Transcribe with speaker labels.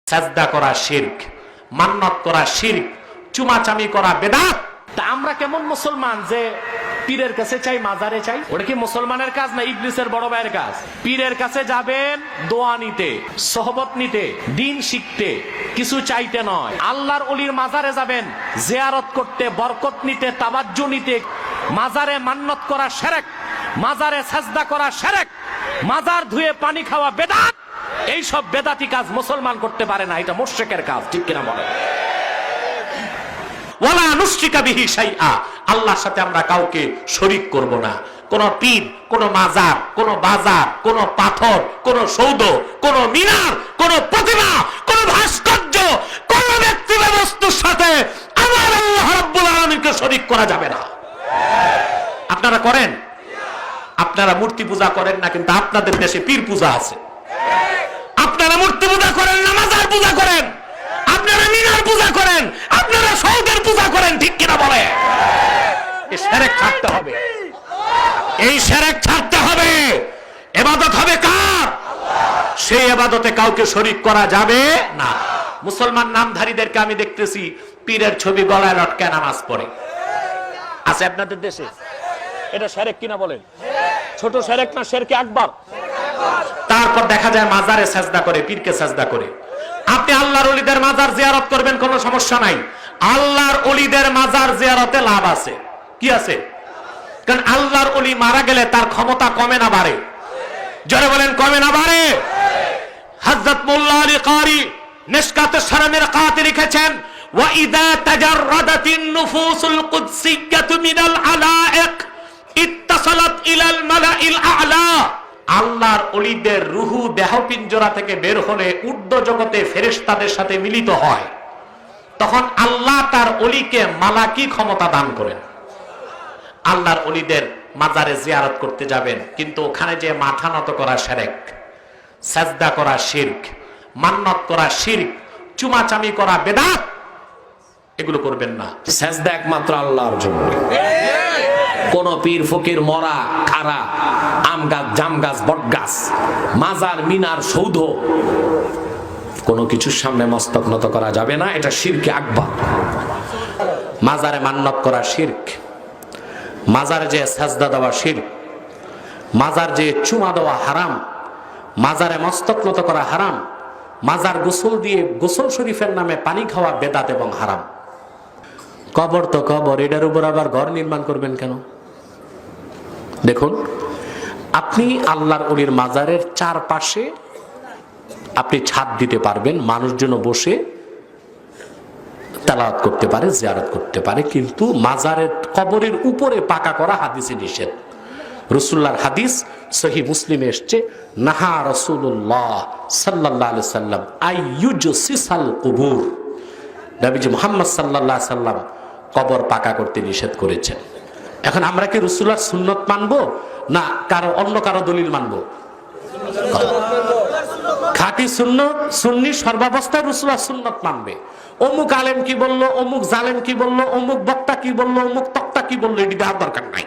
Speaker 1: সাজদা করা শিরক, মান্নত করা শিরক, চুমাচামি করা বেদাত।
Speaker 2: তা আমরা কেমন মুসলমান যে পীরের কাছে চাই, মাজারে চাই? ওটা কি মুসলমানের কাজ না ইবলিসের বড় ভাইয়ের কাজ? পীরের কাছে যাবেন দোয়া নিতে, সোহবত নিতে, দিন শিখতে, কিছু চাইতে নয়। আল্লাহর ওলির মাজারে যাবেন জিয়ারত করতে, বরকত নিতে, তাওয়াজ্জু নিতে। মাজারে মান্নত করা শিরক, মাজারে সাজদা করা শিরক, মাজার ধুয়ে পানি খাওয়া বেদাত। এই সব বেদাতি কাজ মুসলমান করতে পারে না, এটা মুশরিকের কাজ, ঠিক কিনা বলেন?
Speaker 1: ওয়ালা নুশরিকা বিহি শাইআ, আল্লাহর সাথে আমরা কাউকে শরীক করব না। কোন পীর, কোন মাজার, কোন বাজার, কোন পাথর, কোন সৌধ, কোন মিনার, কোন প্রতিমা, কোন ভাস্কর্য, কোন ব্যক্তি বা বস্তুর সাথে আমার আল্লাহ রাব্বুল আলামিনকে শরীক করা যাবে না। আপনারা করেন? আপনারা মূর্তি পূজা করেন না, কিন্তু আপনাদের দেশে পীর পূজা আছে। আপনারা মূর্তি পূজা করেন না, মাজার পূজা করেন, আপনারা মিনার পূজা করেন, আপনারা সৌদের পূজা করেন, ঠিক কিনা বলে? এই শিরক ছাড়তে হবে, এই শিরক ছাড়তে হবে। ইবাদত হবে কার? সেই ইবাদতে কাউকে শরীক করা যাবে না। মুসলমান নামধারীদেরকে আমি দেখতেছি পীরের ছবি গলায় লটকায় নামাজ পড়ে। আছে আপনাদের দেশে? এটা শিরক কিনা বলেন? ছোট শিরক না শিরকে আকবার? তারপর দেখা যায় মাজারে সাজদা করে, পীরকে সাজদা করে। আপনি আল্লাহর ওলিদের মাজার জিয়ারত করবেন, কোনো সমস্যা নাই। আল্লাহর ওলিদের মাজার জিয়ারতে লাভ আছে। কি আছে? কারণ আল্লাহর ওলি মারা গেলে তার ক্ষমতা কমে না বাড়ে? জোরে বলেন, কমে না বাড়ে? হযরত মোল্লা আলী কারি মিশকাতুশ শরমের কাতে লিখেছেন, ওয়া ইযা তাজাররাদাতিন নুফুসুল কুদসিয়্যাতু মিনাল আলাইক ইত্তাসালাত ইলাল মালাইল আ'লা। আল্লাহর ওলিদের রুহু দেহ পিঞ্জরা থেকে বের হলে ঊর্ধ্ব জগতে ফেরেশতাদের সাথে মিলিত হয়, তখন আল্লাহ তার ওলিকে মালাকি ক্ষমতা দান করেন। আল্লাহর ওলিদের মাজারে জিয়ারত করতে যাবেন, কিন্তু ওখানে যে মাথা নত করা শিরক, সাজদা করা শিরক, মান্নত করা শিরক, চুমাচামি করা বেদাত, এগুলো করবেন না।
Speaker 2: সাজদা একমাত্র আল্লাহর জন্য। কোন পীর ফকির, মরা, খাড়া, আম গাছ, জাম গাছ, বট গাছ, মাজার, মিনার, সৌধ, কোনো কিছুর সামনে মস্তক নত করা যাবে না। এটা শিরকে আকবার।
Speaker 1: মাজারে মান্নত করা শিরক, মাজারে যে সাজদা দেওয়া শিরক, মাজার যে চুমা দেওয়া হারাম, মাজারে মস্তক নত করা হারাম, মাজার গোসল দিয়ে গোসল শরীফের নামে পানি খাওয়া বেদাত এবং হারাম। কবর তো কবর, এটার উপর আবার ঘর নির্মাণ করবেন কেন? দেখুন, আপনি আল্লাহর ওলির মাজারের চারপাশে আপনি ছাদ দিতে পারবেন, মানুষজন বসে তেলাওয়াত করতে পারে, জিয়ারত করতে পারে, কিন্তু মাজারের কবরের উপরে পাকা করা হাদিসে নিষেধ। রাসূলুল্লাহর হাদিস সহিহ মুসলিমে এসেছে, নাহা রাসূলুল্লাহ সাল্লাল্লাহু আলাইহি সাল্লাম আইয়ুজসিসাল কুবুর। নবীজি মুহাম্মদ সাল্লাল্লাহু আলাইহি সাল্লাম কবর পাকা করতে নিষেধ করেছেন। এখন আমরা কি রাসূলুল্লাহর সুন্নত মানবো না কারো অন্য কারো দলিল মানবো? খাঁটি সুন্নত, সুন্নি সর্বাবস্থায় রাসূলুল্লাহর সুন্নত মানবে। অমুক আলেম কি বললো, অমুক জালেম কি বললো, অমুক বক্তা কি বললো, অমুক তক্তা কি বললো, এটি দেওয়ার দরকার নাই।